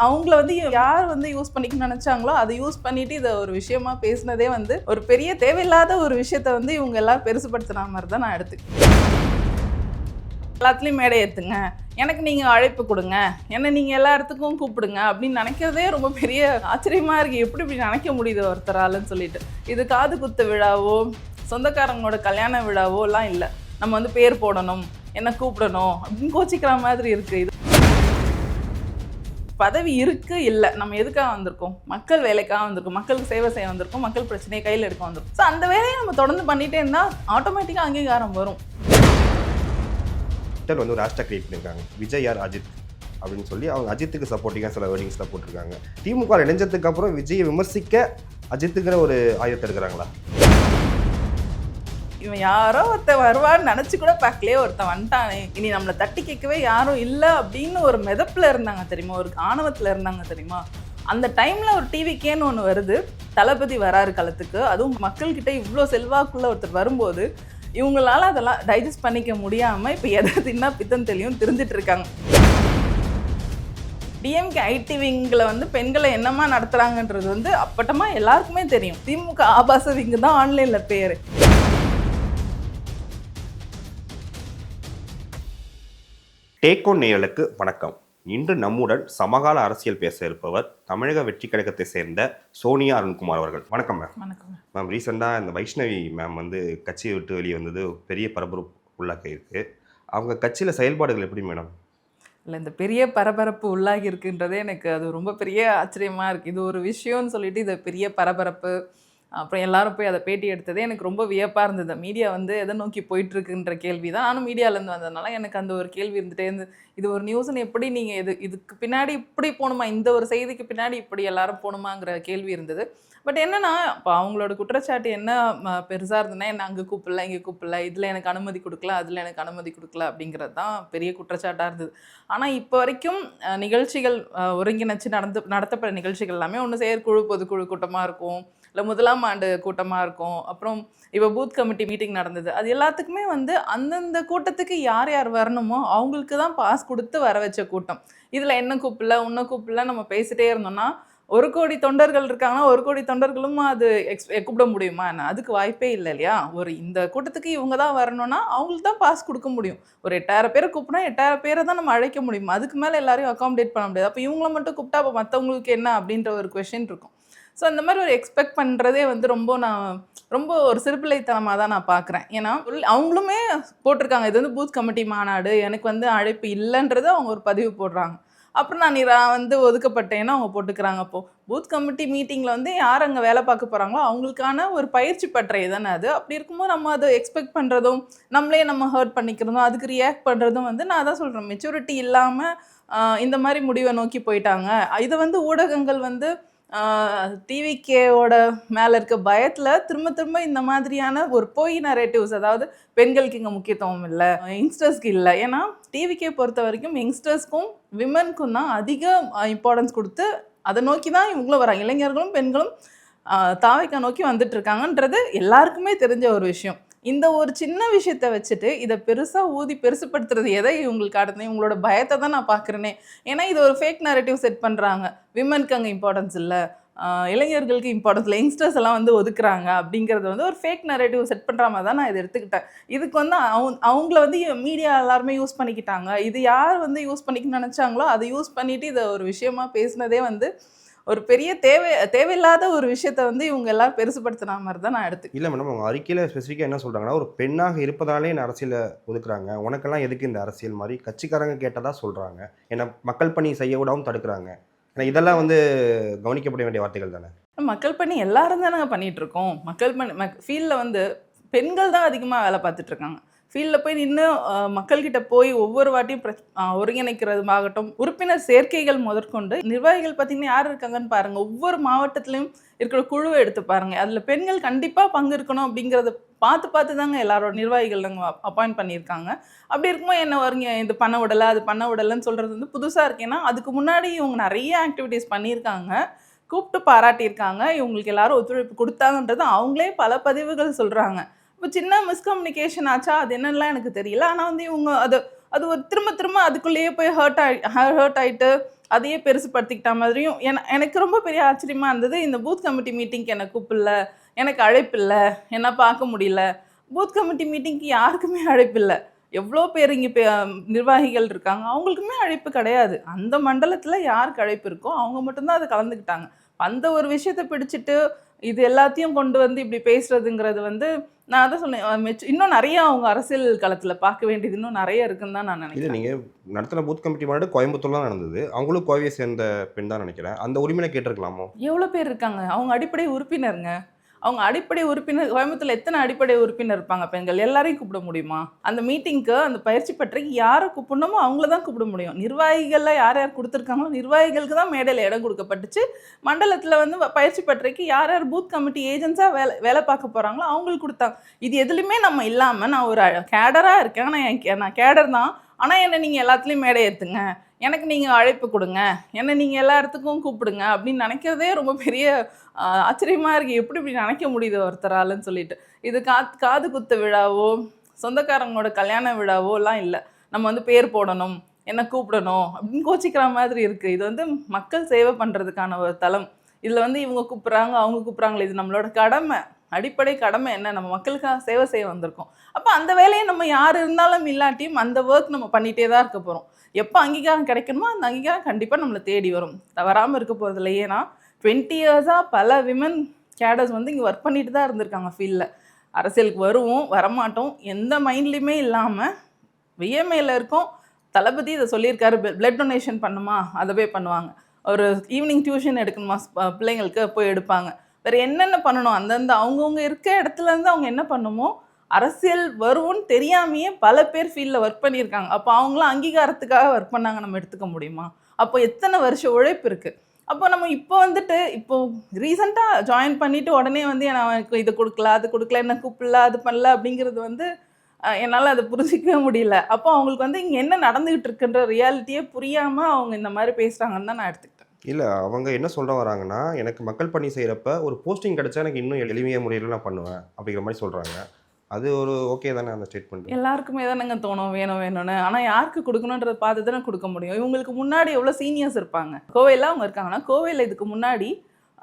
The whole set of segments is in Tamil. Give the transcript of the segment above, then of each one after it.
அவங்கள வந்து யார் வந்து யூஸ் பண்ணிக்கணும்னு நினைச்சாங்களோ அதை யூஸ் பண்ணிட்டு இதை ஒரு விஷயமா பேசினதே வந்து ஒரு பெரிய தேவையில்லாத ஒரு விஷயத்த வந்து இவங்க எல்லாரும் பெருசுபடுத்தின மாதிரி தான் நான் எடுத்துக்கிறேன். எல்லாத்துலேயும் மேடை ஏற்றுங்க, எனக்கு நீங்கள் அழைப்பு கொடுங்க, என்னை நீங்கள் எல்லா இடத்துக்கும் கூப்பிடுங்க அப்படின்னு நினைக்கிறதே ரொம்ப பெரிய ஆச்சரியமாக இருக்குது. எப்படி இப்படி நினைக்க முடியுது ஒருத்தராலன்னு சொல்லிட்டு. இது காது குத்து விழாவோ சொந்தக்காரங்களோட கல்யாண விழாவோ எல்லாம் இல்லை. நம்ம வந்து பேர் போடணும், என்ன கூப்பிடணும் அப்படின்னு கோச்சிக்கிற மாதிரி இருக்குது. இது பதவி இருக்கு இல்லை, நம்ம எதுக்காக வந்திருக்கோம்? மக்கள் வேலைக்காக வந்திருக்கோம், மக்களுக்கு சேவை செய்ய வந்திருக்கோம், மக்கள் பிரச்சனையை கையில் எடுக்க வந்திருக்கோம். ஸோ அந்த வேலையை நம்ம தொடர்ந்து பண்ணிகிட்டே இருந்தால் ஆட்டோமேட்டிக்காக அங்கீகாரம் வரும். வந்து ஒரு ஹேஷ்டாக் கிரியேட் பண்ணியிருக்காங்க, விஜய் யார் அஜித் அப்படின்னு சொல்லி. அவங்க அஜித்துக்கு சப்போர்ட்டிங்காக சில வேர்டிங்ஸ்லாம் போட்டிருக்காங்க. திமுக இணைஞ்சதுக்கு அப்புறம் விஜயை விமர்சிக்க அஜித்துங்கிற ஒரு ஆயுதத்தை எடுக்கிறாங்களா? இவன் யாரோ ஒருத்தன் வருவான்னு நினச்சி கூட பார்க்கலையே, ஒருத்தன் வந்துட்டானே, இனி நம்மளை தட்டி கேட்கவே யாரும் இல்லை அப்படின்னு ஒரு மிதப்பில் இருந்தாங்க தெரியுமா, ஒரு ஆணவத்தில் இருந்தாங்க தெரியுமா. அந்த டைமில் ஒரு டிவிக்கேன்னு ஒன்று வருது, தளபதி வராரு களத்துக்கு, அதுவும் மக்கள்கிட்ட இவ்வளோ செல்வாக்குள்ள ஒருத்தர் வரும்போது இவங்களால அதெல்லாம் டைஜஸ்ட் பண்ணிக்க முடியாமல் இப்போ எதை தின்னா பித்தம் தெளியும் திருந்துட்டு இருக்காங்க. டிஎம்கே ஐடி விங்கில் வந்து பெண்களை என்னமா நடத்துகிறாங்கன்றது வந்து அப்பட்டமாக எல்லாருக்குமே தெரியும். திமுக ஆபாச விங்கு தான் ஆன்லைனில் பேர். டேக்கோன் நேயர்களுக்கு வணக்கம். இன்று நம்முடன் சமகால அரசியல் பேச இருப்பவர் தமிழக வெற்றி கழகத்தை சேர்ந்த சோனியா அருண்குமார் அவர்கள். வணக்கம் மேம். வணக்கம் மேம். ரீசெண்டாக இந்த வைஷ்ணவி மேம் வந்து கட்சியை விட்டு வெளியே வந்தது பெரிய பரபரப்பு உள்ளாக இருக்குது. அவங்க கட்சியில் செயல்பாடுகள் எப்படி மேடம்? இல்லை, இந்த பெரிய பரபரப்பு உள்ளாகி இருக்குன்றதே எனக்கு அது ரொம்ப பெரிய ஆச்சரியமாக இருக்குது. இது ஒரு விஷயம்னு சொல்லிட்டு இது பெரிய பரபரப்பு, அப்புறம் எல்லாரும் போய் அதை பேட்டி எடுத்ததே எனக்கு ரொம்ப வியப்பாக இருந்தது. மீடியா வந்து எதை நோக்கி போயிட்டுருக்குன்ற கேள்வி தான். நானும் மீடியாவிலேருந்து வந்ததுனால எனக்கு அந்த ஒரு கேள்வி இருந்துகிட்டே இருந்து, இது ஒரு நியூஸ்ன்னு எப்படி நீங்கள் இதுக்கு பின்னாடி இப்படி போகணுமா, இந்த ஒரு செய்திக்கு பின்னாடி இப்படி எல்லாரும் போகணுமாங்கிற கேள்வி இருந்தது. பட் என்னென்னா, இப்போ அவங்களோட குற்றச்சாட்டு என்ன பெருசாக இருந்ததுன்னா, என்ன அங்கே கூப்பிடல, இங்கே கூப்பிடல, இதில் எனக்கு அனுமதி கொடுக்கல, அதில் எனக்கு அனுமதி கொடுக்கல அப்படிங்கிறது தான் பெரிய குற்றச்சாட்டாக இருந்தது. ஆனால் இப்போ வரைக்கும் நிகழ்ச்சிகள் ஒருங்கிணைச்சு நடத்தப்படுற நிகழ்ச்சிகள் எல்லாமே ஒன்று செயற்குழு பொதுக்குழு கூட்டமாக இருக்கும், இல்லை முதலாம் ஆண்டு கூட்டமாக இருக்கும், அப்புறம் இப்போ பூத் கமிட்டி மீட்டிங் நடந்தது. அது எல்லாத்துக்குமே வந்து அந்தந்த கூட்டத்துக்கு யார் யார் வரணுமோ அவங்களுக்கு தான் பாஸ் கொடுத்து வர வச்ச கூட்டம். இதில் என்ன கூப்பிடல, உன்னை கூப்பிடல நம்ம பேசிகிட்டே இருந்தோம்னா 1 கோடி தொண்டர்கள் இருக்காங்கன்னா 1 கோடி தொண்டர்களும் அது கூப்பிட முடியுமா? அதுக்கு வாய்ப்பே இல்லை இல்லையா. ஒரு இந்த கூட்டத்துக்கு இவங்க தான் வரணும்னா அவங்களுக்கு தான் பாஸ் கொடுக்க முடியும். ஒரு 8000 பேரை கூப்பிட்டா 8000 பேரை தான் நம்ம அழைக்க முடியும். அதுக்கு மேலே எல்லாரையும் அகாமடேட் பண்ண முடியாது. அப்போ இவங்கள மட்டும் கூப்பிட்டா அப்போ மற்றவங்களுக்கு என்ன அப்படின்ற ஒரு கொஷின் இருக்கும். ஸோ அந்த மாதிரி ஒரு எக்ஸ்பெக்ட் பண்ணுறதே வந்து ரொம்ப ஒரு சிறுபிள்ளைத்தனமாக தான் நான் பார்க்குறேன். ஏன்னா அவங்களுமே போட்டிருக்காங்க, இது வந்து பூத் கமிட்டி மாநாடு, எனக்கு வந்து அழைப்பு இல்லைன்றது அவங்க ஒரு பதிவு போடுறாங்க. அப்புறம் நான் வந்து ஒதுக்கப்பட்டேன்னா அவங்க போட்டுக்கிறாங்க. அப்போது பூத் கமிட்டி மீட்டிங்கில் வந்து யார் அங்கே வேலை பார்க்க போகிறாங்களோ அவங்களுக்கான ஒரு பயிற்சி பட்டறை தானே அது. அப்படி இருக்கும்போது நம்ம அதை எக்ஸ்பெக்ட் பண்ணுறதும் நம்மளே நம்ம ஹர்ட் பண்ணிக்கிறதும் அதுக்கு ரியாக்ட் பண்ணுறதும் வந்து நான் தான் சொல்கிறேன், மெச்சூரிட்டி இல்லாமல் இந்த மாதிரி முடிவை நோக்கி போயிட்டாங்க. இதை வந்து ஊடகங்கள் வந்து டிவிகேவோட மேலே இருக்க பயத்தில் திரும்ப இந்த மாதிரியான ஒரு போய் நரேட்டிவ்ஸ், அதாவது பெண்களுக்கு இங்கே முக்கியத்துவம் இல்லை, யங்ஸ்டர்ஸ்க்கு இல்லை. ஏன்னா டிவிகே பொறுத்த வரைக்கும் யங்ஸ்டர்ஸ்க்கும் விமனுக்கும் தான் அதிக இம்பார்ட்டன்ஸ் கொடுத்து அதை நோக்கி தான் இவங்களும் வராங்க. இளைஞர்களும் பெண்களும் தாவைக்கா நோக்கி வந்துட்டு இருக்காங்கன்றது எல்லாருக்குமே தெரிஞ்ச ஒரு விஷயம். இந்த ஒரு சின்ன விஷயத்தை வச்சுட்டு இதை பெருசாக பெருசுப்படுத்துறது எதை இவங்களுக்கு காட்டுது? இவங்களோட பயத்தை தான் நான் பார்க்குறேனே. ஏன்னா இது ஒரு ஃபேக் நரேட்டிவ் செட் பண்ணுறாங்க. விமனுக்கு அங்கே இம்பார்ட்டன்ஸ் இல்லை, இளைஞர்களுக்கு இம்பார்ட்டன்ஸ் இல்லை, யங்ஸ்டர்ஸ் எல்லாம் வந்து ஒதுக்குறாங்க அப்படிங்கிறது வந்து ஒரு ஃபேக் நரேட்டிவ் செட் பண்ணுற மாதிரி தான் நான் இதை எடுத்துக்கிட்டேன். இதுக்கு வந்து அவங்கள வந்து மீடியா எல்லாருமே யூஸ் பண்ணிக்கிட்டாங்க. இது யார் வந்து யூஸ் பண்ணிக்கணும்னு நினச்சாங்களோ அதை யூஸ் பண்ணிவிட்டு இதை ஒரு விஷயமா பேசினதே வந்து ஒரு பெரிய தேவையில்லாத ஒரு விஷயத்த வந்து இவங்க எல்லாம் பெருசுப்படுத்தின மாதிரி தான் நான் எடுத்துக்கேன். இல்லை மேடம், அவங்க அறிக்கையில் ஸ்பெசிஃபிக்காக என்ன சொல்கிறாங்கன்னா, ஒரு பெண்ணாக இருப்பதாலே இந்த அரசியலை ஒதுக்குறாங்க, உனக்கெல்லாம் எதுக்கு இந்த அரசியல் மாதிரி கட்சிக்காரங்க கேட்டதாக சொல்கிறாங்க, ஏன்னா மக்கள் பணி செய்ய விடாமல் தடுக்கிறாங்க. ஏன்னா இதெல்லாம் வந்து கவனிக்கப்பட வேண்டிய வார்த்தைகள் தானே. மக்கள் பணி எல்லாரும் தானே பண்ணிகிட்டு இருக்கோம். மக்கள் பணி ஃபீல்டில் வந்து பெண்கள் தான் அதிகமாக வேலை பார்த்துட்ருக்காங்க. ஃபீல்டில் போய் நின்று மக்கள்கிட்ட போய் ஒவ்வொரு வாட்டியும் ஒருங்கிணைக்கிறதுமாகட்டும், உறுப்பினர் சேர்க்கைகள் முதற்கொண்டு நிர்வாகிகள் பார்த்திங்கன்னா யார் இருக்காங்கன்னு பாருங்கள். ஒவ்வொரு மாவட்டத்துலேயும் இருக்கிற குழுவை எடுத்து பாருங்கள். அதில் பெண்கள் கண்டிப்பாக பங்கு இருக்கணும் அப்படிங்கிறத பார்த்து தாங்க எல்லாரோட நிர்வாகிகள் நாங்கள் அப்பாயிண்ட் பண்ணியிருக்காங்க. அப்படி இருக்கும்போது என்ன வருங்க, இது பண்ண விடலை அது பண்ண விடலைன்னு சொல்கிறது வந்து புதுசாக இருக்கேன்னா, அதுக்கு முன்னாடி இவங்க நிறைய ஆக்டிவிட்டீஸ் பண்ணியிருக்காங்க, கூப்பிட்டு பாராட்டியிருக்காங்க, இவங்களுக்கு எல்லாரும் ஒத்துழைப்பு கொடுத்தாங்கன்றது அவங்களே பல பதிவுகள் சொல்கிறாங்க. இப்போ சின்ன மிஸ்கம்யூனிகேஷன் ஆச்சா அது என்னெல்லாம் எனக்கு தெரியல. ஆனால் வந்து இவங்க அது ஒரு திரும்ப அதுக்குள்ளேயே போய் ஹர்ட் ஆகிட்டு அதையே பெருசுப்படுத்திக்கிட்ட மாதிரியும் எனக்கு ரொம்ப பெரிய ஆச்சரியமா இருந்தது. இந்த பூத் கமிட்டி மீட்டிங்க்கு என்ன கூப்பிடல, எனக்கு அழைப்பு இல்ல, என்ன பார்க்க முடியல. பூத் கமிட்டி மீட்டிங்க்கு யாருக்குமே அழைப்பு இல்ல. எவ்வளோ பேர் இங்க நிர்வாகிகள் இருக்காங்க. அவங்களுக்குமே அழைப்பு கிடையாது. அந்த மண்டலத்துல யாருக்கு அழைப்பு இருக்கோ அவங்க மட்டும் தான் அத கலந்துக்கிட்டாங்க. அந்த ஒரு விஷயத்த பிடிச்சிட்டு இது எல்லாத்தையும் கொண்டு வந்து இப்படி பேசுறதுங்கிறது வந்து நான் அதான் சொன்னேன். இன்னும் நெறைய அவங்க அரசியல் களத்துல பார்க்க வேண்டியது இன்னும் நெறைய இருக்குன்னு தான் நான் இல்ல நினைக்கிறேன். நீங்க நடத்தின பூத் கமிட்டி மாநாடு கோயம்புத்தூர்ல தான் நடந்தது. அவங்களும் கோவையை சேர்ந்த பெண் தான் நினைக்கிறேன். அந்த உரிமையில கேட்டிருக்கலாமோ? எவ்வளோ பேர் இருக்காங்க? அவங்க அடிப்படை உறுப்பினருங்க. அவங்க அடிப்படை உறுப்பினர் கோயம்புத்தூர்ல எத்தன அடிப்படை உறுப்பினர் இருப்பாங்க பெண்கள்? எல்லாரையும் கூப்பிட முடியுமா? அந்த மீட்டிங்க்கு, அந்த பயிற்சி பெற்றக்கு யார கூப்பிடணுமோ அவங்கள தான் கூப்பிட முடியும். நிர்வாகிகள்ல யார் யார் குடுத்துருக்காங்களோ, நிர்வாகிகளுக்கு தான் மேடையில இடம் குடுக்கப்பட்டுச்சு. மண்டலத்தில வந்து பயிற்சி பெற்றக்கு யார் யார் பூத் கமிட்டி ஏஜென்ட்ஸா வேலை பார்க்க போறாங்களோ அவங்களுக்கு குடுத்தாங்க. இது எதுலயுமே நம்ம இல்லாம நான் ஒரு கேடரா இருக்கேன். நான் கேடர் தான். ஆனா என்ன நீங்க எல்லாத்துலயும் மேடை ஏத்துங்க. எனக்கு நீங்க அழைப்பு குடுங்க. என்ன நீங்க எல்லா இடத்துக்கும் கூப்பிடுங்க அப்படின்னு நினைக்கிறதே ரொம்ப பெரிய ஆச்சரியமா இருக்கு. எப்படி இப்படி நினைக்க முடியுது ஒருத்தராலன்னு சொல்லிட்டு. இது காது குத்து விழாவோ, சொந்தக்காரங்களோட கல்யாண விழாவோலாம் இல்ல. நம்ம வந்து பேர் போடணும், என்ன கூப்பிடணும் அப்படின்னு கோச்சிக்கிற மாதிரி இருக்கு. இது வந்து மக்கள் சேவை பண்றதுக்கான ஒரு தளம். இதுல வந்து இவங்க கூப்பிடுறாங்க, அவங்க கூப்பிடுறாங்களே இது நம்மளோட கடமை. அடிப்படை கடமை என்ன? நம்ம மக்களுக்காக சேவை செய்ய வந்திருக்கோம். அப்ப அந்த வேலையை நம்ம யார் இருந்தாலும் இல்லாட்டியும் அந்த ஒர்க் நம்ம பண்ணிட்டே தான் இருக்க போறோம். எப்போ அங்கீகாரம் கிடைக்கணுமோ அந்த அங்கீகாரம் கண்டிப்பா நம்மள தேடி வரும். தவறாம இருக்க போறதில்ல. ஏன்னா 20 இயர்ஸா பல விமன் கேடர்ஸ் வந்து இங்க ஒர்க் பண்ணிட்டு தான் இருந்திருக்காங்க ஃபீல்ட்ல. அரசியலுக்கு வருவோம், வரமாட்டோம், எந்த மைண்ட்லயுமே இல்லாம விஎம்ஏல இருக்கோம். தளபதி இதை சொல்லியிருக்காரு, பிளட் டொனேஷன் பண்ணுமா, அதை போய் பண்ணுவாங்க. ஒரு ஈவினிங் டியூஷன் எடுக்கணுமா பிள்ளைங்களுக்கு போய் எடுப்பாங்க. வேற என்னென்ன பண்ணணும், அந்தந்த அவங்கவுங்க இருக்க இடத்துல இருந்து அவங்க என்ன பண்ணுமோ அரசியல் வரும்னு தெரியாமையே பல பேர் ஃபீல்டில் ஒர்க் பண்ணியிருக்காங்க. அப்போ அவங்களாம் அங்கீகாரத்துக்காக ஒர்க் பண்ணாங்க நம்ம எடுத்துக்க முடியுமா? அப்போ எத்தனை வருஷம் உழைப்பு இருக்குது. அப்போ நம்ம இப்போ வந்துட்டு இப்போ ரீசெண்டாக ஜாயின் பண்ணிவிட்டு உடனே வந்து எனக்கு இது கொடுக்கல, அது கொடுக்கல, என்ன கூப்பிடல, அது பண்ணல அப்படிங்கிறது வந்து என்னால் அதை புரிஞ்சிக்கவே முடியல. அப்போ அவங்களுக்கு வந்து இங்கே என்ன நடந்துகிட்டு இருக்குன்ற ரியாலிட்டியே புரியாமல் அவங்க இந்த மாதிரி பேசுகிறாங்கன்னு தான் நான் எடுத்துக்கிட்டேன். இல்ல அவங்க என்ன சொல்ல வராங்கன்னா, எனக்கு மக்கள் பணி செய்றப்ப ஒரு போஸ்டிங் கிடைச்சா எனக்கு இன்னும் எளிமையா முறையில நான் பண்ணுவேன். அப்படிங்கிற மாரி சொல்றாங்க. அது ஒரு ஓகே தானே அந்த ஸ்டேட்மெண்ட்? எல்லாருக்குமே தானேங்க தோணும் வேணும் வேணும்னு. ஆனால் யாருக்கு கொடுக்கணுன்றத பார்த்து தானே கொடுக்க முடியும். இவங்களுக்கு முன்னாடி எவ்வளோ சீனியர்ஸ் இருப்பாங்க. கோவையில் அவங்க இருக்காங்கன்னா, கோவையில் இதுக்கு முன்னாடி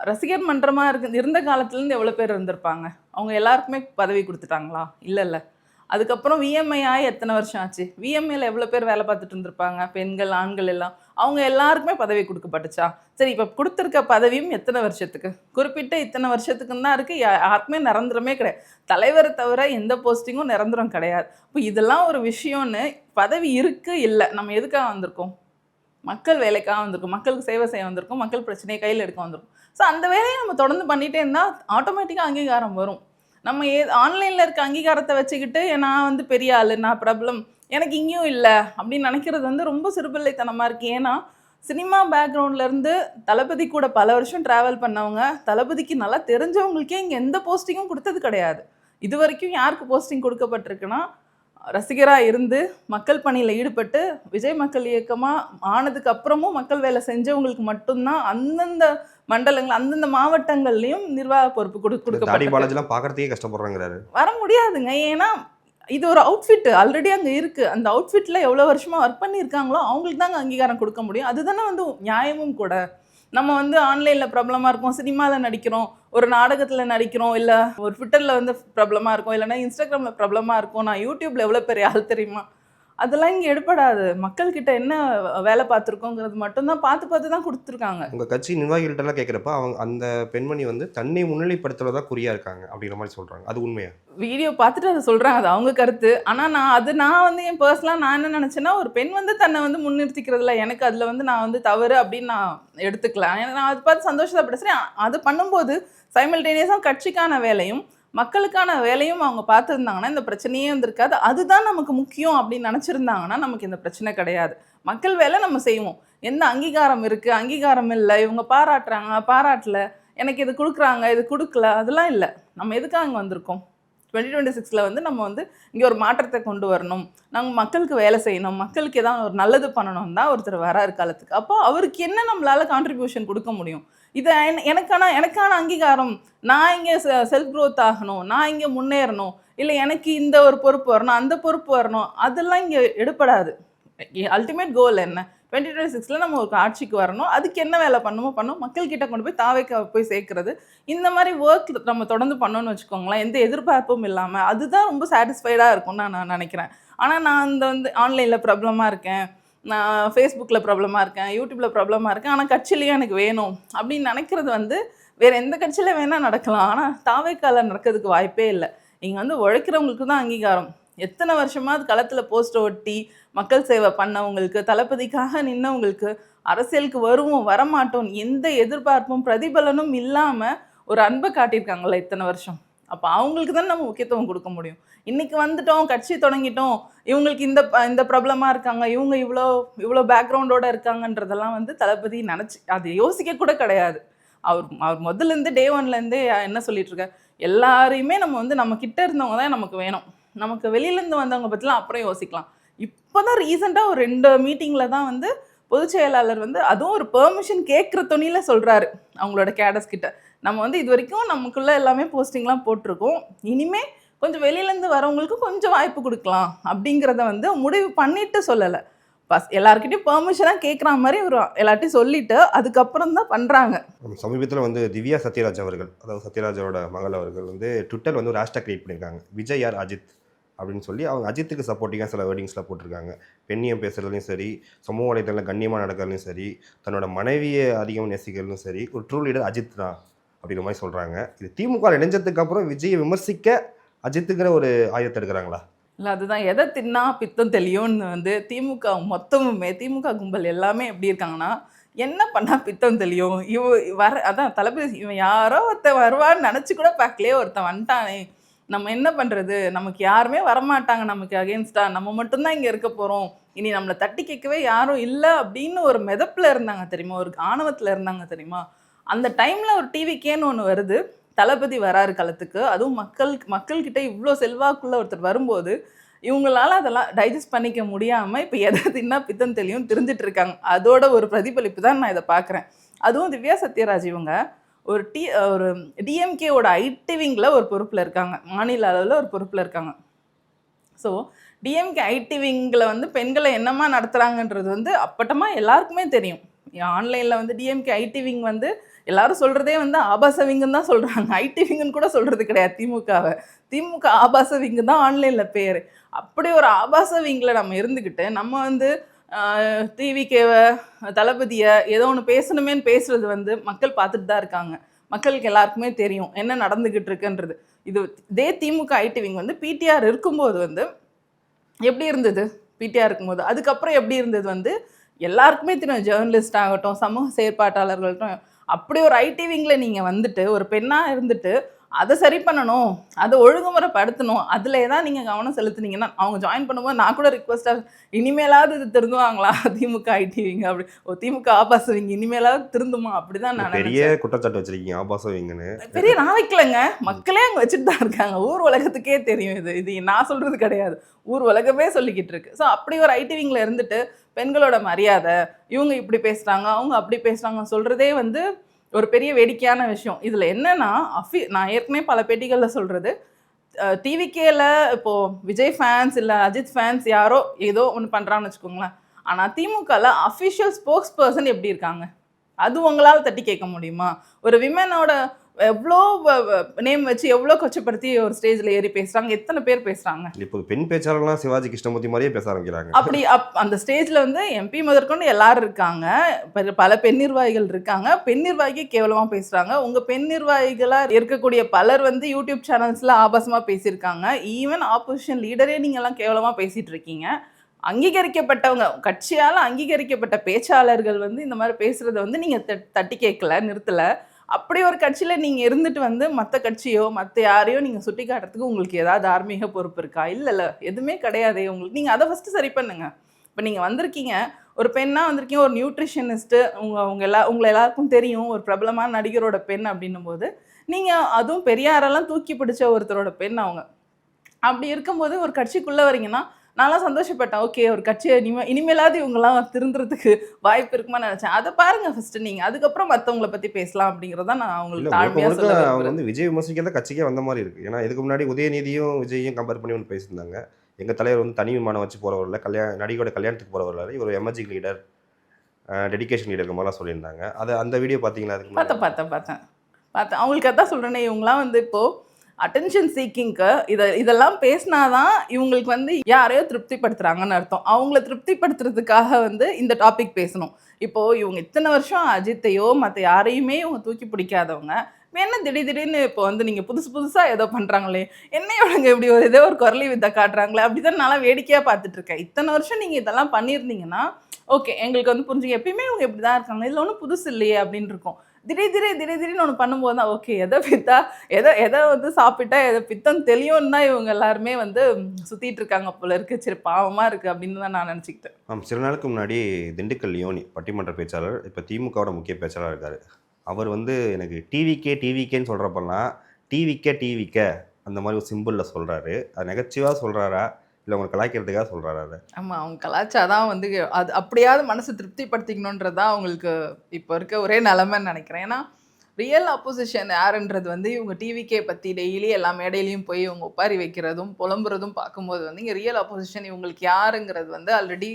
ரசிகர் மன்றமா இருந்த காலத்துலேருந்து எவ்வளோ பேர் இருந்திருப்பாங்க. அவங்க எல்லாருக்குமே பதவி கொடுத்துட்டாங்களா? இல்லைல்ல. அதுக்கப்புறம் விஎம்ஐ ஆகி எத்தனை வருஷம் ஆச்சு? விஎம்ஐல எவ்வளோ பேர் வேலை பார்த்துட்டு இருந்திருப்பாங்க, பெண்கள், ஆண்கள் எல்லாம். அவங்க எல்லாருக்குமே பதவி கொடுக்கப்பட்டுச்சா? சரி, இப்போ கொடுத்துருக்க பதவியும் எத்தனை வருஷத்துக்கு? குறிப்பிட்ட இத்தனை வருஷத்துக்குன்னு தான் இருக்குது. யாருக்குமே நிரந்தரமே கிடையாது. தலைவரை தவிர எந்த போஸ்டிங்கும் நிரந்தரம் கிடையாது. இப்போ இதெல்லாம் ஒரு விஷயம்னு பதவி இருக்குது இல்லை. நம்ம எதுக்காக வந்திருக்கோம்? மக்கள் வேலைக்காக வந்திருக்கோம். மக்களுக்கு சேவை செய்ய வந்திருக்கோம். மக்கள் பிரச்சனையை கையில் எடுக்க வந்திருக்கோம். ஸோ அந்த வேலையை நம்ம தொடர்ந்து பண்ணிகிட்டே இருந்தால் ஆட்டோமேட்டிக்காக அங்கீகாரம் வரும். நம்ம ஆன்லைனில் இருக்க அங்கீகாரத்தை வச்சுக்கிட்டு நான் வந்து பெரிய ஆள், நான் ப்ராப்ளம், எனக்கு இங்கேயும் இல்லை அப்படின்னு நினைக்கிறது வந்து ரொம்ப சிறுபிள்ளைத்தனமாக இருக்குது. ஏன்னா சினிமா பேக்ரவுண்ட்லேருந்து தளபதி கூட பல வருஷம் ட்ராவல் பண்ணவங்க, தளபதிக்கு நல்லா தெரிஞ்சவங்களுக்கே இங்கே எந்த போஸ்டிங்கும் கொடுத்தது கிடையாது. இது வரைக்கும் யாருக்கு போஸ்டிங் கொடுக்கப்பட்டிருக்குன்னா, ரசிகராக இருந்து மக்கள் பணியில் ஈடுபட்டு விஜய் மக்கள் இயக்கமாக ஆனதுக்கு அப்புறமும் மக்கள் வேலை செஞ்சவங்களுக்கு மட்டும்தான் அந்தந்த மண்டலங்கள், அந்தந்த மாவட்டங்கள்லையும் நிர்வாக பொறுப்பு தாடி கொடுக்கப்பட்டு பாலாஜிலாம் பார்க்கறதுக்கே கஷ்டப்படுறாங்கிறாரு. வர முடியாதுங்க. ஏன்னா இது ஒரு அவுட்ஃபிட் ஆல்ரெடி அங்கே இருக்குது. அந்த அவுட்ஃபிட்டில் எவ்வளோ வருஷமாக ஒர்க் பண்ணியிருக்காங்களோ அவங்களுக்கு தாங்க அங்கீகாரம் கொடுக்க முடியும். அதுதானே வந்து நியாயமும் கூட. நம்ம வந்து ஆன்லைனில் ப்ராப்ளமாக இருக்கும், சினிமாவில் நடிக்கிறோம், ஒரு நாடகத்தில் நடிக்கிறோம், இல்லை ஒரு ட்விட்டரில் வந்து ப்ராப்ளமாக இருக்கும், இல்லைன்னா இன்ஸ்டாகிராமில் ப்ராப்ளமாக இருக்கும், நான் யூடியூப்பில் எவ்வளோ பெரிய ஆள் தெரியுமா? அதெல்லாம் இங்கே எடுபடாது. மக்கள்கிட்ட என்ன வேலை பார்த்துருக்கோங்கிறது மட்டும்தான் பார்த்து தான் கொடுத்துருக்காங்க. உங்க கட்சி நிர்வாகிகள்ட்டலாம் கேட்குறப்ப அவங்க அந்த பெண்மணி வந்து தன்னை முன்னிலைப்படுத்துறதா குறியா இருக்காங்க அப்படிங்கிற மாதிரி சொல்றாங்க. அது உண்மையா? வீடியோ பார்த்துட்டு அதை சொல்கிறாங்க, அது அவங்க கருத்து. ஆனால் நான் வந்து என் பர்சனலாக நான் என்ன நினச்சேன்னா, ஒரு பெண் வந்து தன்னை வந்து முன்னிறுத்திக்கிறதுல எனக்கு அதில் வந்து நான் வந்து தவறு அப்படின்னு நான் எடுத்துக்கலாம். ஏன்னா நான் அதை பார்த்து சந்தோஷத்தை படுத்துறேன். அது பண்ணும்போது சைமல்டேனியஸாக கட்சிக்கான வேலையும் மக்களுக்கான வேலையும் அவங்க பார்த்துருந்தாங்கன்னா இந்த பிரச்சனையே வந்திருக்காது. அதுதான் நமக்கு முக்கியம் அப்படின்னு நினச்சிருந்தாங்கன்னா நமக்கு இந்த பிரச்சனை கிடையாது. மக்கள் வேலை நம்ம செய்வோம். எந்த அங்கீகாரம் இருக்குது, அங்கீகாரம் இல்லை, இவங்க பாராட்டுறாங்க, பாராட்டல, எனக்கு இது கொடுக்குறாங்க, இது கொடுக்கல, அதெல்லாம் இல்லை. நம்ம எதுக்காக இங்கே வந்திருக்கோம்? 2026 வந்து நம்ம வந்து இங்கே ஒரு மாற்றத்தை கொண்டு வரணும், நாங்கள் மக்களுக்கு வேலை செய்யணும், மக்களுக்கு ஏதாவது ஒரு நல்லது பண்ணணும் தான் ஒருத்தர் வராரு காலத்துக்கு. அப்போ அவருக்கு என்ன நம்மளால் கான்ட்ரிபியூஷன் கொடுக்க முடியும்? இதை எனக்கான அங்கீகாரம், நான் இங்கே செல்ஃப் க்ரோத் ஆகணும், நான் இங்கே முன்னேறணும், இல்லை எனக்கு இந்த ஒரு பொறுப்பு வரணும், அந்த பொறுப்பு வரணும், அதெல்லாம் இங்கே எடுப்படாது. அல்டிமேட் கோல் என்ன? 2026ல நம்ம ஒரு ஆட்சிக்கு வரணும், அதுக்கு என்ன வேலை பண்ணணும், மக்கள்கிட்ட கொண்டு போய் தாவேக்காவை போய் சேர்க்கறது. இந்த மாதிரி ஒர்க் நம்ம தொடர்ந்து பண்ணோம்னு வச்சுக்கோங்களேன், எந்த எதிர்பார்ப்பும் இல்லாம அதுதான் ரொம்ப சாட்டிஸ்ஃபைடா இருக்கும்னு நான் நினைக்கிறேன். ஆனா நான் வந்து ஆன்லைன்ல பிரபலமா இருக்கேன், நான் ஃபேஸ்புக்ல பிரபலமா இருக்கேன், யூடியூப்ல பிரபலமா இருக்கேன், ஆனா கட்சியிலயும் எனக்கு வேணும் அப்படின்னு நினைக்கிறது வந்து வேற எந்த கட்சியில வேணா நடக்கலாம். ஆனா தாவேக்கால நடக்கிறதுக்கு வாய்ப்பே இல்லை. இங்க வந்து உழைக்கிறவங்களுக்கு தான் அங்கீகாரம். எத்தனை வருஷமா அது களத்துல போஸ்ட் ஒட்டி மக்கள் சேவை பண்ணவங்களுக்கு, தளபதிக்காக நின்னவங்களுக்கு, அரசியலுக்கு வருவோம் வரமாட்டோம் எந்த எதிர்பார்ப்பும் பிரதிபலனும் இல்லாம ஒரு அன்பை காட்டியிருக்காங்கல்ல இத்தனை வருஷம். அப்ப அவங்களுக்கு தான் நம்ம முக்கியத்துவம் கொடுக்க முடியும். இன்னைக்கு வந்துட்டோம், கட்சி தொடங்கிட்டோம், இவங்களுக்கு இந்த ப்ராப்ளமா இருக்காங்க, இவங்க இவ்வளோ இவ்வளோ பேக்ரவுண்டோட இருக்காங்கன்றதெல்லாம் வந்து தளபதி நினச்சி அது யோசிக்க கூட கிடையாது. அவர் அவர் முதல்லேருந்து டே ஒன்லேருந்தே என்ன சொல்லிட்டு இருக்கார், எல்லாரையுமே நம்ம வந்து நம்ம கிட்ட இருந்தவங்க தான் நமக்கு வேணும், நமக்கு வெளியிலேருந்து வந்தவங்க பற்றிலாம் அப்புறம் யோசிக்கலாம். இப்போ தான் ரீசெண்டாக ஒரு 2 மீட்டிங்கில் தான் வந்து பொதுச் செயலாளர் வந்து அதுவும் ஒரு பெர்மிஷன் கேட்குற துணியில் சொல்கிறாரு அவங்களோட கேடர்ஸ் கிட்ட. நம்ம வந்து இது வரைக்கும் நமக்குள்ளே எல்லாமே போஸ்டிங்லாம் போட்டிருக்கோம், இனிமே கொஞ்சம் வெளியிலேருந்து வரவங்களுக்கு கொஞ்சம் வாய்ப்பு கொடுக்கலாம் அப்படிங்கிறத வந்து முடிவு பண்ணிட்டு சொல்லலை. எல்லாருக்கிட்டையும் பெர்மிஷனாக கேட்குற மாதிரி ஒரு எல்லார்ட்டையும் சொல்லிட்டு அதுக்கப்புறம் தான் பண்ணுறாங்க. சமீபத்தில் வந்து திவ்யா சத்யராஜ் அவர்கள், அதாவது சத்யராஜோட மகள் அவர்கள் வந்து ட்விட்டர் வந்து ஒரு ஹேஷ்டாக் கிரியேட் பண்ணியிருக்காங்க, விஜய் யார் அஜித் அப்படின்னு சொல்லி. அவங்க அஜித்துக்கு சப்போர்ட்டிங்காக சில வேர்டிங்ஸ்லாம் போட்டிருக்காங்க. பெண்ணியம் பேசுகிறதுலையும் சரி, சமூக வலைத்தளத்தில் கண்ணியமாக நடக்கிறதுலையும் சரி, தன்னோட மனைவியை அதிகம் நேசிக்கிறதுலையும் சரி, ஒரு ட்ரூ லீடர் அஜித் தான் அப்படிங்கிற மாதிரி சொல்கிறாங்க. இது திமுக இணைஞ்சதுக்கு அப்புறம் விஜயை விமர்சிக்க அஜித்துங்கிற ஒரு ஆயுதத்தை எடுக்கிறாங்களா? இல்லை, அதுதான் எதை தின்னா பித்தம் தெளியும்னு வந்து திமுக மொத்தமுமே, திமுக கும்பல் எல்லாமே எப்படி இருக்காங்கன்னா, என்ன பண்ணால் பித்தம் தெளியும், அதான் தளபதி இவன் யாரோ ஒருத்தன் வருவான்னு நினச்சி கூட பார்க்கலையே, ஒருத்தன் வந்துட்டானே, நம்ம என்ன பண்ணுறது, நமக்கு யாருமே வரமாட்டாங்க, நமக்கு அகெயின்ஸ்டாக நம்ம மட்டும்தான் இங்கே இருக்க போகிறோம், இனி நம்மளை தட்டி கேட்கவே யாரும் இல்லை அப்படின்னு ஒரு மிதப்பில் இருந்தாங்க தெரியுமா, ஒரு ஆணவத்தில் இருந்தாங்க தெரியுமா. அந்த டைமில் ஒரு டிவிக்கேன்னு ஒன்று வருது, தளபதி வராரு களத்துக்கு, அதுவும் மக்கள்கிட்ட இவ்வளோ செல்வாக்குள்ள ஒருத்தர் வரும்போது இவங்களால அதெல்லாம் டைஜஸ்ட் பண்ணிக்க முடியாமல் இப்போ எதை தின்னா பித்தம் தெளியும் தெரிஞ்சிட்டு இருக்காங்க. அதோட ஒரு பிரதிபலிப்பு தான் நான் இதை பார்க்குறேன். அதுவும் திவ்யா சத்யராஜ் இவங்க ஒரு டிஎம்கேவோட ஐடி விங்கில் ஒரு பொறுப்பில் இருக்காங்க, மாநில அளவில் ஒரு பொறுப்பில் இருக்காங்க. ஸோ டிஎம்கே ஐடி விங்கில் வந்து பெண்களை என்னமா நடத்துகிறாங்கன்றது வந்து அப்பட்டமாக எல்லாருக்குமே தெரியும். ஆன்லைனில் வந்து டிஎம்கே ஐடி விங் வந்து எல்லாரும் சொல்கிறதே வந்து ஆபாச விங்குன்னு தான் சொல்கிறாங்க, ஐடி விங்குன்னு கூட சொல்கிறது கிடையாது திமுகவை. திமுக ஆபாச விங்கு தான் ஆன்லைனில் பேர். அப்படி ஒரு ஆபாச விங்கில் நம்ம இருந்துக்கிட்டு நம்ம வந்து டிவிகேவை, தளபதியை ஏதோ ஒன்று பேசணுமேன்னு பேசுகிறது வந்து மக்கள் பார்த்துட்டு தான் இருக்காங்க. மக்களுக்கு எல்லாருக்குமே தெரியும் என்ன நடந்துக்கிட்டு இருக்குன்றது. இதே திமுக ஐடி விங் வந்து பிடிஆர் இருக்கும்போது வந்து எப்படி இருந்தது, பிடிஆர் இருக்கும்போது அதுக்கப்புறம் எப்படி இருந்தது வந்து எல்லாருக்குமே தெரியும். ஜேர்னலிஸ்ட் ஆகட்டும், சமூக செயற்பாட்டாளர்கள்ட்டும், அப்படி ஒரு ஐடி விங்கில் நீங்கள் வந்துட்டு ஒரு பெண்ணாக இருந்துட்டு அதை சரி பண்ணணும், அதை ஒழுங்குமுறைப்படுத்தணும், அதில் தான் நீங்கள் கவனம் செலுத்துனீங்கன்னா அவங்க ஜாயின் பண்ணும்போது நான் கூட ரிக்வஸ்ட்டாக இனிமேலாவது இது திருந்துவாங்களா திமுக ஐடி விங்க, அப்படி திமுக ஆபாச விங்க இனிமேலாவது திருந்துமா, அப்படிதான் நான் பெரிய குற்றச்சாட்டு வச்சிருக்கீங்க ஆபாச விங்கன்னு. பெரிய நான் வைக்கலங்க, மக்களே அங்கே வச்சுட்டு தான் இருக்காங்க, ஊர் உலகத்துக்கே தெரியும். இது நான் சொல்கிறது கிடையாது, ஊர் உலகமே சொல்லிக்கிட்டு இருக்கு. ஸோ அப்படி ஒரு ஐடி விங்கில் இருந்துட்டு பெண்களோட மரியாதை, இவங்க இப்படி பேசுகிறாங்க அவங்க அப்படி பேசுகிறாங்க சொல்கிறதே வந்து ஒரு பெரிய வேடிக்கையான விஷயம். இதில் என்னென்னா நான் ஏற்கனவே பல பேட்டிகளில் சொல்கிறது, டிவிகேல இப்போது விஜய் ஃபேன்ஸ் இல்லை அஜித் ஃபேன்ஸ் யாரோ ஏதோ ஒன்று பண்ணுறான்னு வச்சுக்கோங்களேன், ஆனால் திமுகவில் அஃபிஷியல் ஸ்போக்ஸ் பர்சன் எப்படி இருக்காங்க, அது உங்களால் தட்டி கேட்க முடியுமா? ஒரு விமனோட எவ்வளோ நேம் வச்சு எவ்வளோ கொச்சப்படுத்தி ஒரு ஸ்டேஜில் ஏறி பேசுகிறாங்க, எத்தனை பேர் பேசுகிறாங்க. இப்போ பெண் பேச்சாளர்லாம் சிவாஜி கிருஷ்ணமூர்த்தி மாதிரியே பேச ஆரம்பிக்கிறாங்க. அப்படி அந்த ஸ்டேஜில் வந்து எம்பி முதற்கொண்டு எல்லாரும் இருக்காங்க, பல பெண் நிர்வாகிகள் இருக்காங்க, பெண் நிர்வாகி கேவலமாக பேசுகிறாங்க. உங்கள் பெண் நிர்வாகிகளாக இருக்கக்கூடிய பலர் வந்து யூடியூப் சேனல்ஸில் ஆபாசமாக பேசியிருக்காங்க. ஈவன் ஆப்போசிஷன் லீடரே நீங்கள்லாம் கேவலமாக பேசிகிட்டு இருக்கீங்க. அங்கீகரிக்கப்பட்டவங்க, கட்சியால் அங்கீகரிக்கப்பட்ட பேச்சாளர்கள் வந்து இந்த மாதிரி பேசுகிறத வந்து நீங்கள் தட்டி கேட்கல, நிறுத்தலை. அப்படி ஒரு கட்சியில் நீங்கள் இருந்துட்டு வந்து மற்ற கட்சியோ மற்ற யாரையோ நீங்கள் சுட்டி காட்டுறதுக்கு உங்களுக்கு ஏதாவது தார்மீக பொறுப்பு இருக்கா? இல்லை, எதுவுமே கிடையாது உங்களுக்கு. நீங்கள் அதை ஃபஸ்ட்டு சரி பண்ணுங்க. இப்போ நீங்கள் வந்திருக்கீங்க, ஒரு பெண்ணாக வந்திருக்கீங்க, ஒரு நியூட்ரிஷனிஸ்ட்டு, உங்களை எல்லாருக்கும் தெரியும், ஒரு பிரபலமான நடிகரோட பெண் அப்படின்னும் போது நீங்கள் அதுவும் பெரியாரெல்லாம் தூக்கி பிடிச்ச ஒருத்தரோட பெண் அவங்க. அப்படி இருக்கும்போது ஒரு கட்சிக்குள்ளே வரீங்கன்னா நான்லாம் சந்தோஷப்பட்டேன். ஓகே, ஒரு கட்சியை இனிமேலாவது இவங்கெல்லாம் திருந்துறதுக்கு வாய்ப்பு இருக்குமா நினச்சேன். அதை பாருங்கள் ஃபஸ்ட்டு நீங்கள், அதுக்கப்புறம் மற்றவங்களை பற்றி பேசலாம் அப்படிங்கிறத நான் அவங்களுக்கு தாழ்மையாக சொல்லுவேன். அவங்க வந்து விஜய் விமர்சிக்கிறத கட்சிக்கே வந்த மாதிரி இருக்குது. ஏன்னா இதுக்கு முன்னாடி உதயநிதியும் விஜயும் கம்பேர் பண்ணி ஒன்று பேசியிருந்தாங்க. எங்கள் தலைவர் வந்து தனி விமானம் வச்சு போகிறவரில், நடிகையோட கல்யாணத்துக்கு போகிறவரில், இவர் எமர்ஜிங் லீடர், டெடிகேஷன் லீடர் இருக்க மாதிரிலாம் சொல்லியிருந்தாங்க. அந்த வீடியோ பார்த்தீங்களா? அதுக்கு பார்த்தேன். அவங்களுக்கு அதான் சொல்கிறேனே, இவங்களாம் வந்து இப்போது அட்டென்ஷன் சீக்கிங்க்கு இதெல்லாம் பேசினாதான் இவங்களுக்கு வந்து யாரையோ திருப்திப்படுத்துகிறாங்கன்னு அர்த்தம். அவங்கள திருப்திப்படுத்துறதுக்காக வந்து இந்த டாபிக் பேசணும். இப்போது இவங்க இத்தனை வருஷம் அஜித்தையோ மற்ற யாரையுமே இவங்க தூக்கி பிடிக்காதவங்க என்ன திடீர்னு இப்போ வந்து நீங்கள் புதுசாக ஏதோ பண்ணுறாங்களே, என்ன இவங்க இப்படி ஏதோ ஒரு குரலி வித்தை காட்டுறாங்களே, அப்படி தான் நான் வேடிக்கையாக பார்த்துட்ருக்கேன். இத்தனை வருஷம் நீங்கள் இதெல்லாம் பண்ணியிருந்தீங்கன்னா ஓகே, எங்களுக்கு வந்து புரிஞ்சுக்க, எப்பயுமே இவங்க இப்படி தான் இருக்காங்க, இதில் ஒன்றும் புதுசு இல்லையே அப்படின்னு இருக்கும். திடீர்னு ஒன்று பண்ணும்போது தான் ஓகே, எதை வந்து சாப்பிட்டா எதை பித்தம் தெளியும்னு தான் இவங்க எல்லாருமே வந்து சுற்றிட்டு இருக்காங்க போல இருக்கு. சரி, பாவமாக இருக்குது அப்படின்னு தான் நான் நினச்சிக்கிட்டேன். சில நாளுக்கு முன்னாடி திண்டுக்கல் லியோனி பட்டிமன்ற பேச்சாளர், இப்போ திமுகவோட முக்கிய பேச்சாளர் இருக்கார். அவர் வந்து எனக்கு டிவிக்கேன்னு சொல்கிறப்பெல்லாம் டிவிக்கே அந்த மாதிரி ஒரு சிம்பிளில் சொல்கிறாரு. அது நெகட்டிவாக சொல்கிறாரா இல்லை உங்களை கலாய்க்கிறதுக்காக சொல்கிறாரா? அதை ஆமாம், அவங்க கலாச்சாரம் வந்து அது அப்படியாவது மனசை திருப்திப்படுத்திக்கணுன்றது தான் அவங்களுக்கு இப்போ இருக்க ஒரே நிலைமைன்னு நினைக்கிறேன். ஏன்னா ரியல் ஆப்போசிஷன் யாருன்றது வந்து இவங்க டிவிக்கே பற்றி டெய்லி எல்லா மேடையிலையும் போய் இவங்க ஒப்பாரி வைக்கிறதும் புலம்புறதும் பார்க்கும்போது வந்து இங்கே ரியல் ஆப்போசிஷன் இவங்களுக்கு யாருங்கிறது வந்து ஆல்ரெடி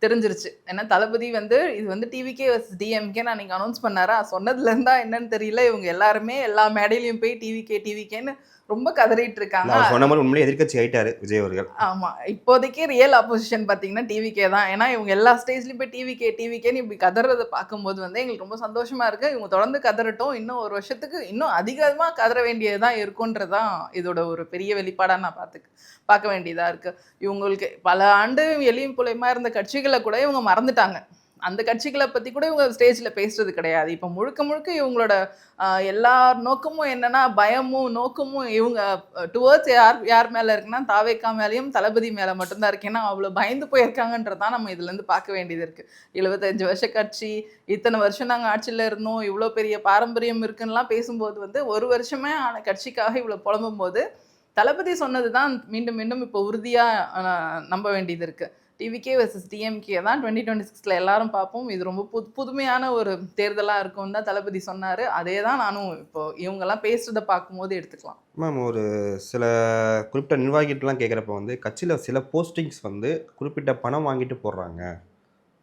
தெரிஞ்சிருச்சு. ஏன்னா தளபதி வந்து இது வந்து டிவிக்கே வர்சஸ் டிஎம்கே நான் நீங்கள் அனௌன்ஸ் பண்ணாரா, சொன்னதுலேருந்தா என்னன்னு தெரியல, இவங்க எல்லாருமே எல்லா மேடையிலையும் போய் டிவிக்கேன்னு ரொம்ப கதறிட்டு இருக்காங்க. சொன்ன மாதிரி உண்மையிலே எதிர்க்கட்சி ஆயிட்டாரு விஜய் அவர்கள். ஆமாம், இப்போதைக்கு ரியல் ஆப்போசிஷன் பார்த்தீங்கன்னா டிவிக்கே தான். ஏன்னா இவங்க எல்லா ஸ்டேஜ்லையும் போய் டிவிக்கேன்னு இப்படி கதறதை பார்க்கும்போது வந்து எங்களுக்கு ரொம்ப சந்தோஷமாக இருக்குது. இவங்க தொடர்ந்து கதறட்டும், இன்னும் ஒரு வருஷத்துக்கு இன்னும் அதிகமாக கதற வேண்டியதுதான் இருக்குன்றதான் இதோட ஒரு பெரிய வெளிப்பாடாக நான் பார்க்க வேண்டியதாக இருக்குது. இவங்களுக்கு பல ஆண்டு எளியும் புலையுமா இருந்த கட்சிகளை கூட இவங்க மறந்துட்டாங்க. அந்த கட்சிகளை பற்றி கூட இவங்க ஸ்டேஜில் பேசுறது கிடையாது. இப்போ முழுக்க இவங்களோட எல்லா நோக்கமும் என்னன்னா, பயமும் நோக்கமும் இவங்க டுவர்ட்ஸ் யார் மேலே இருக்குன்னா தாவேக்கா மேலேயும் தளபதி மேலே மட்டும்தான் இருக்கு. ஏன்னா அவ்வளோ பயந்து போயிருக்காங்கன்றதான் நம்ம இதுலேருந்து பார்க்க வேண்டியது இருக்குது. 75 வருஷ கட்சி, இத்தனை வருஷம் நாங்கள் ஆட்சியில் இருந்தோம், இவ்வளோ பெரிய பாரம்பரியம் இருக்குன்னுலாம் பேசும்போது வந்து ஒரு வருஷமே ஆன கட்சிக்காக இவ்வளோ புலம்பும் போது தளபதி சொன்னது தான் மீண்டும் இப்போ உறுதியாக நம்ப வேண்டியது இருக்குது. டிவிக்கே வர்சஸ் டிஎம்கே தான் 2026 எல்லாரும் பார்ப்போம். இது ரொம்ப புதுமையான ஒரு தேர்தலாக இருக்கும்னு தான் தளபதி சொன்னார். அதே தான் நானும் இப்போ இவங்கெல்லாம் பேசுறதை பார்க்கும்போது எடுத்துக்கலாம். மேம், ஒரு சில குறிப்பிட்ட நிர்வாகிகிட்டலாம் கேட்குறப்ப வந்து கட்சியில் சில போஸ்டிங்ஸ் வந்து குறிப்பிட்ட பணம் வாங்கிட்டு போடுறாங்க,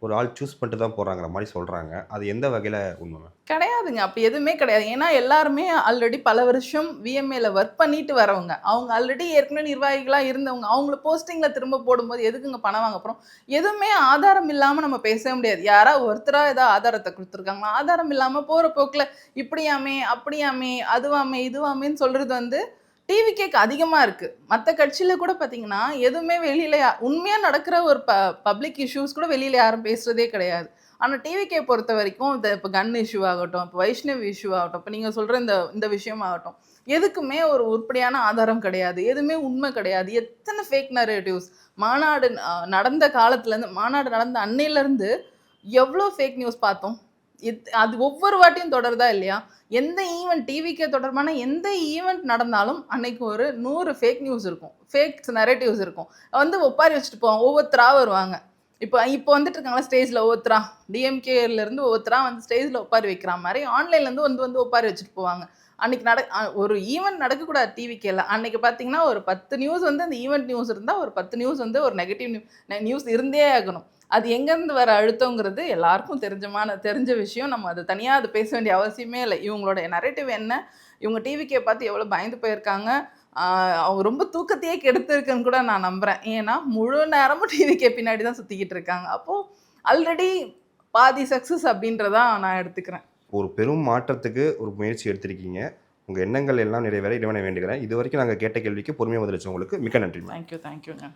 ஒரு ஆள் சூஸ் பண்ணிட்டு தான் போகிறாங்கிற மாதிரி சொல்கிறாங்க. அது எந்த வகையில் உண்மை? கிடையாதுங்க, அப்படி எதுவுமே கிடையாது. ஏன்னா எல்லாருமே ஆல்ரெடி பல வருஷம் விஎம்ஏல ஒர்க் பண்ணிட்டு வரவங்க. அவங்க ஆல்ரெடி ஏற்கனவே நிர்வாகிகளாக இருந்தவங்க. அவங்கள போஸ்டிங்கில் திரும்ப போடும்போது எதுக்குங்க பணம் வாங்க போகிறோம்? எதுவுமே ஆதாரம் இல்லாமல் நம்ம பேசவே முடியாது. யாராவது ஒருத்தராக ஏதாவது ஆதாரத்தை கொடுத்துருக்காங்களா? ஆதாரம் இல்லாமல் போகிற போக்கில் இப்படியாமே அப்படியாமே அதுவாமே இதுவாமேன்னு சொல்கிறது வந்து டிவிக்கேக்கு அதிகமாக இருக்குது. மற்ற கட்சியில் கூட பார்த்தீங்கன்னா எதுவுமே வெளியில் உண்மையாக நடக்கிற ஒரு பப்ளிக் இஷ்யூஸ் கூட வெளியில் யாரும் பேசுகிறதே கிடையாது. ஆனால் டிவிக்கே பொறுத்த வரைக்கும் இப்போ கன் இஷ்யூ ஆகட்டும், இப்போ வைஷ்ணவ் இஷ்யூ ஆகட்டும், இப்போ நீங்கள் சொல்கிற இந்த விஷயம் ஆகட்டும், எதுக்குமே ஒரு உருப்படியான ஆதாரம் கிடையாது, எதுவுமே உண்மை கிடையாது. எத்தனை ஃபேக் நரேட்டிவ்ஸ் மாநாடு நடந்த காலத்துலேருந்து, மாநாடு நடந்த அன்னையிலேருந்து எவ்வளோ ஃபேக் நியூஸ் பார்த்தோம். அது ஒவ்வொரு வாட்டியும் தொடருதா இல்லையா? எந்த ஈவெண்ட் டிவிக்கே தொடர்பான எந்த ஈவெண்ட் நடந்தாலும் அன்னைக்கு ஒரு 100 ஃபேக் நியூஸ் இருக்கும், ஃபேக் நரேட்டிவ்ஸ் இருக்கும். வந்து ஒப்பாரி வச்சுட்டு போவாங்க, ஒவ்வொருத்தராக வருவாங்க. இப்போ வந்துட்டு இருக்காங்களா ஸ்டேஜில் ஒவ்வொருத்தரா, டிஎம்கேலேருந்து ஒவ்வொருத்தரா வந்து ஸ்டேஜில் ஒப்பாரி வைக்கிற மாதிரி ஆன்லைன்லேருந்து வந்து ஒப்பாரி வச்சுட்டு போவாங்க. அன்றைக்கி ஒரு ஈவெண்ட் நடக்கக்கூடாது டிவிக்கேல. அன்றைக்கி பார்த்தீங்கன்னா ஒரு 10 நியூஸ் வந்து அந்த ஈவெண்ட் நியூஸ் இருந்தால் ஒரு 10 நியூஸ் வந்து ஒரு நெகட்டிவ் நியூஸ் இருந்தே ஆகணும். அது எங்கேருந்து வர அழுத்தங்கிறது எல்லாருக்கும் தெரிஞ்ச விஷயம். நம்ம அது தனியாக அது பேச வேண்டிய அவசியமே இல்லை. இவங்களோட நரேட்டிவ் என்ன, இவங்க டிவிக்கே பார்த்து எவ்வளோ பயந்து போயிருக்காங்க, அவங்க ரொம்ப தூக்கத்தையே கெடுத்துருக்குன்னு கூட நான் நம்புகிறேன். ஏன்னா முழு நேரமும் டிவிக்கே பின்னாடி தான் சுற்றிக்கிட்டு இருக்காங்க. அப்போது ஆல்ரெடி பாதி சக்ஸஸ் அப்படின்றதான் நான் எடுத்துக்கிறேன். ஒரு பெரும் மாற்றத்துக்கு ஒரு முயற்சி எடுத்திருக்கீங்க. உங்கள் எண்ணங்கள் எல்லாம் நிறைவேற இறைவனை வேண்டுகிறேன். இது வரைக்கும் நாங்கள் கேட்ட கேள்விக்கு பொறுமையாக பதிலளிச்சவங்களுக்கு மிக்க நன்றி. தேங்க்யூங்க.